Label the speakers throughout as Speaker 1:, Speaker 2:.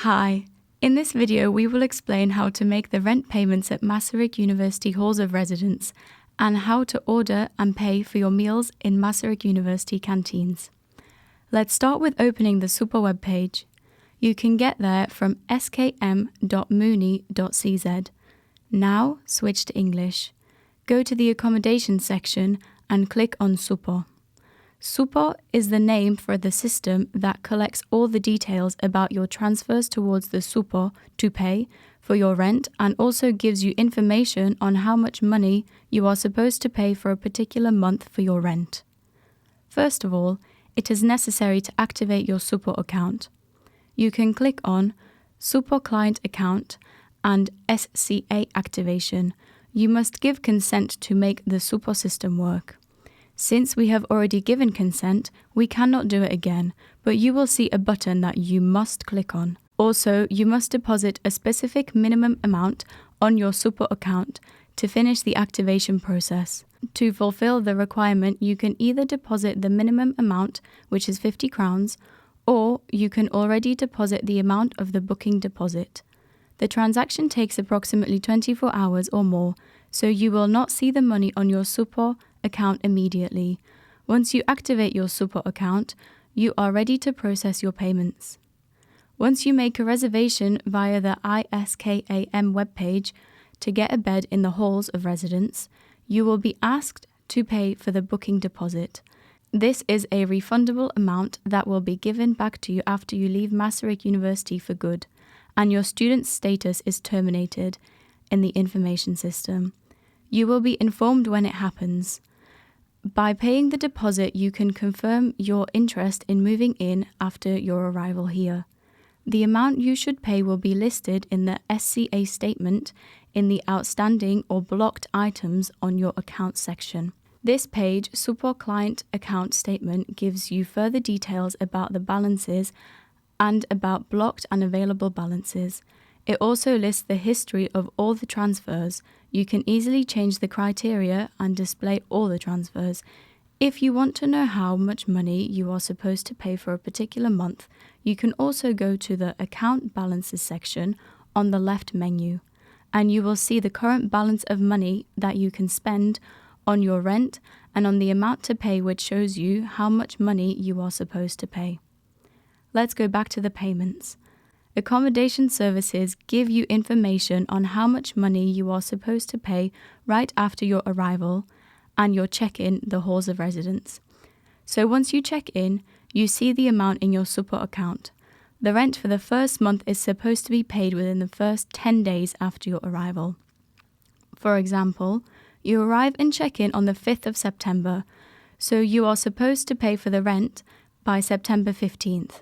Speaker 1: Hi, in this video we will explain how to make the rent payments at Masaryk University halls of residence and how to order and pay for your meals in Masaryk University canteens. Let's start with opening the super web page. You can get there from skm.muni.cz. Now switch to English. Go to the accommodation section and click on Super. Super is the name for the system that collects all the details about your transfers towards the super to pay for your rent and also gives you information on how much money you are supposed to pay for a particular month for your rent. First of all, it is necessary to activate your super account. You can click on Super Client Account and SCA activation. You must give consent to make the super system work. Since we have already given consent, we cannot do it again, but you will see a button that you must click on. Also, you must deposit a specific minimum amount on your super account to finish the activation process. To fulfill the requirement, you can either deposit the minimum amount, which is 50 crowns, or you can already deposit the amount of the booking deposit. The transaction takes approximately 24 hours or more, so you will not see the money on your super account immediately. Once you activate your super account, you are ready to process your payments. Once you make a reservation via the ISKAM webpage to get a bed in the halls of residence, you will be asked to pay for the booking deposit. This is a refundable amount that will be given back to you after you leave Masaryk University for good, and your student status is terminated in the information system. You will be informed when it happens. By paying the deposit, you can confirm your interest in moving in after your arrival here. The amount you should pay will be listed in the SCA statement in the outstanding or blocked items on your account section. This page, Super Client Account Statement, gives you further details about the balances and about blocked and available balances. It also lists the history of all the transfers. You can easily change the criteria and display all the transfers. If you want to know how much money you are supposed to pay for a particular month, you can also go to the Account Balances section on the left menu, and you will see the current balance of money that you can spend on your rent and on the amount to pay, which shows you how much money you are supposed to pay. Let's go back to the payments. Accommodation services give you information on how much money you are supposed to pay right after your arrival and your check-in the halls of residence. So once you check in, you see the amount in your super account. The rent for the first month is supposed to be paid within the first 10 days after your arrival. For example, you arrive and check in on the 5th of September, so you are supposed to pay for the rent by September 15th.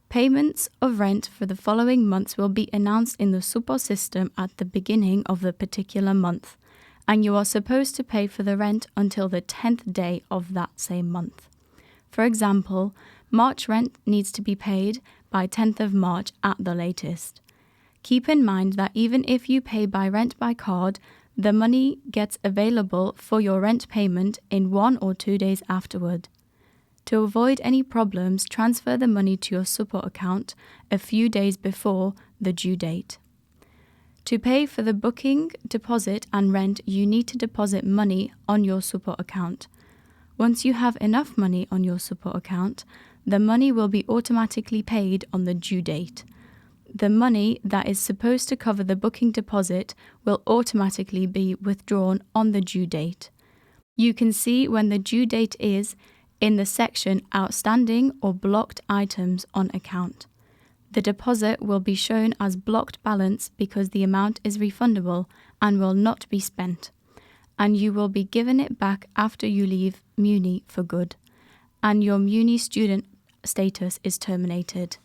Speaker 1: Payments of rent for the following months will be announced in the super system at the beginning of the particular month, and you are supposed to pay for the rent until the 10th day of that same month. For example, March rent needs to be paid by 10th of March at the latest. Keep in mind that even if you pay by rent by card, the money gets available for your rent payment in 1 or 2 days afterward. To avoid any problems, transfer the money to your super account a few days before the due date. To pay for the booking, deposit and rent, you need to deposit money on your super account. Once you have enough money on your super account, the money will be automatically paid on the due date. The money that is supposed to cover the booking deposit will automatically be withdrawn on the due date. You can see when the due date is in the section Outstanding or Blocked Items on Account. The deposit will be shown as blocked balance because the amount is refundable and will not be spent, and you will be given it back after you leave Muni for good, and your Muni student status is terminated.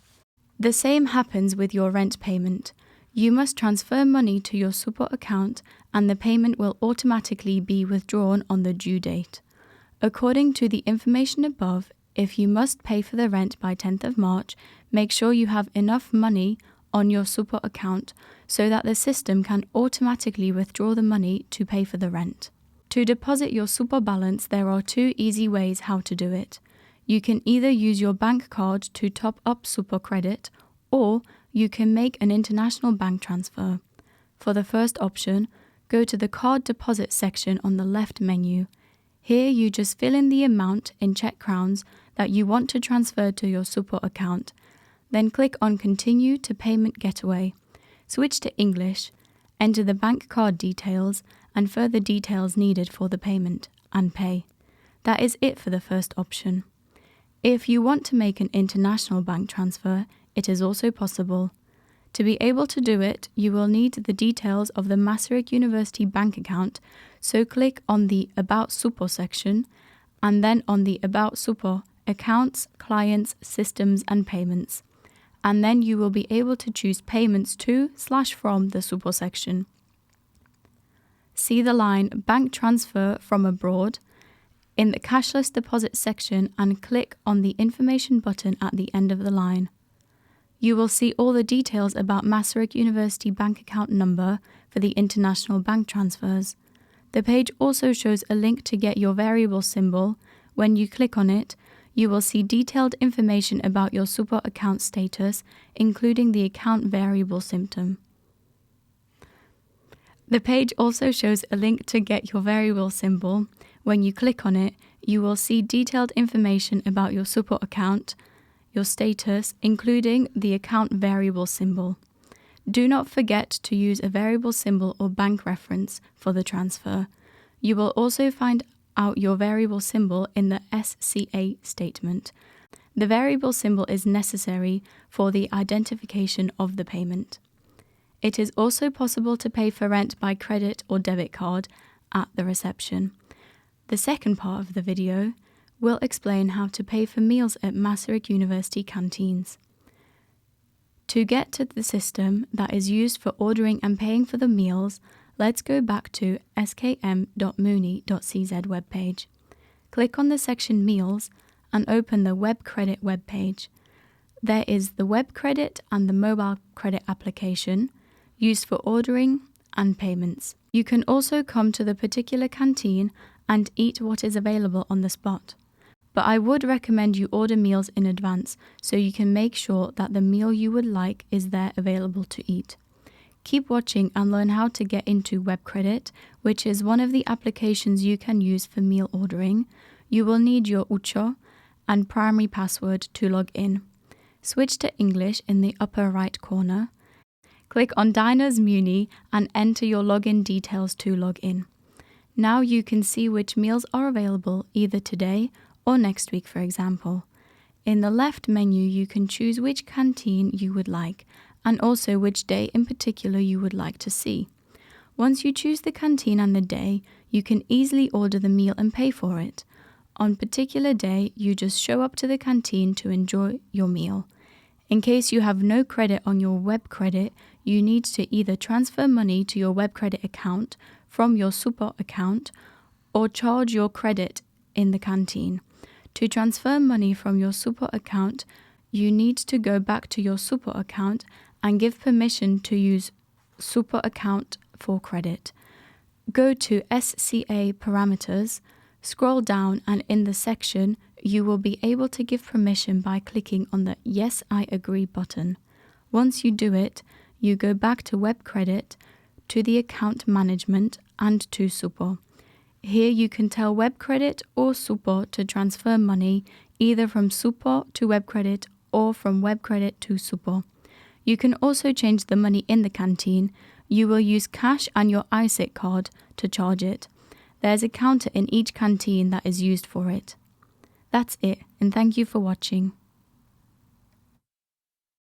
Speaker 1: The same happens with your rent payment. You must transfer money to your super account and the payment will automatically be withdrawn on the due date. According to the information above, if you must pay for the rent by 10th of March, make sure you have enough money on your super account so that the system can automatically withdraw the money to pay for the rent. To deposit your super balance, there are 2 easy ways how to do it. You can either use your bank card to top up super credit, or you can make an international bank transfer. For the first option, go to the card deposit section on the left menu. Here you just fill in the amount in Czech crowns that you want to transfer to your Super account. Then click on Continue to Payment Gateway. Switch to English, enter the bank card details and further details needed for the payment, and pay. That is it for the first option. If you want to make an international bank transfer, it is also possible. To be able to do it, you will need the details of the Masaryk University bank account, so click on the About Super section and then on the About Super, Accounts, Clients, Systems and Payments. And then you will be able to choose Payments to/from the Super section. See the line Bank Transfer from Abroad in the Cashless Deposit section and click on the Information button at the end of the line. You will see all the details about Masaryk University bank account number for the international bank transfers. The page also shows a link to get your variable symbol. When you click on it, you will see detailed information about your Super account status, including the account variable symptom. The page also shows a link to get your variable symbol. When you click on it, you will see detailed information about your Super account, your status, including the account variable symbol. Do not forget to use a variable symbol or bank reference for the transfer. You will also find out your variable symbol in the SCA statement. The variable symbol is necessary for the identification of the payment. It is also possible to pay for rent by credit or debit card at the reception. The second part of the video will explain how to pay for meals at Masaryk University canteens. To get to the system that is used for ordering and paying for the meals, let's go back to skm.muni.cz webpage. Click on the section Meals and open the Web Credit webpage. There is the Web Credit and the Mobile Credit application used for ordering and payments. You can also come to the particular canteen and eat what is available on the spot. But I would recommend you order meals in advance so you can make sure that the meal you would like is there available to eat. Keep watching and learn how to get into Web Credit, which is one of the applications you can use for meal ordering. You will need your UCO and primary password to log in. Switch to English in the upper right corner. Click on Diners Muni and enter your login details to log in. Now you can see which meals are available either today or next week, for example. In the left menu, you can choose which canteen you would like and also which day in particular you would like to see. Once you choose the canteen and the day, you can easily order the meal and pay for it. On a particular day, you just show up to the canteen to enjoy your meal. In case you have no credit on your Web Credit, you need to either transfer money to your Web Credit account from your Super account or charge your credit in the canteen. To transfer money from your Super account, you need to go back to your Super account and give permission to use Super account for credit. Go to SCA Parameters, scroll down and in the section, you will be able to give permission by clicking on the Yes, I agree button. Once you do it, you go back to Web Credit, to the account management and to Super. Here you can tell Web Credit or Super to transfer money either from Super to Web Credit or from Web Credit to Super. You can also change the money in the canteen. You will use cash and your ISIC card to charge it. There's a counter in each canteen that is used for it. That's it, and thank you for watching.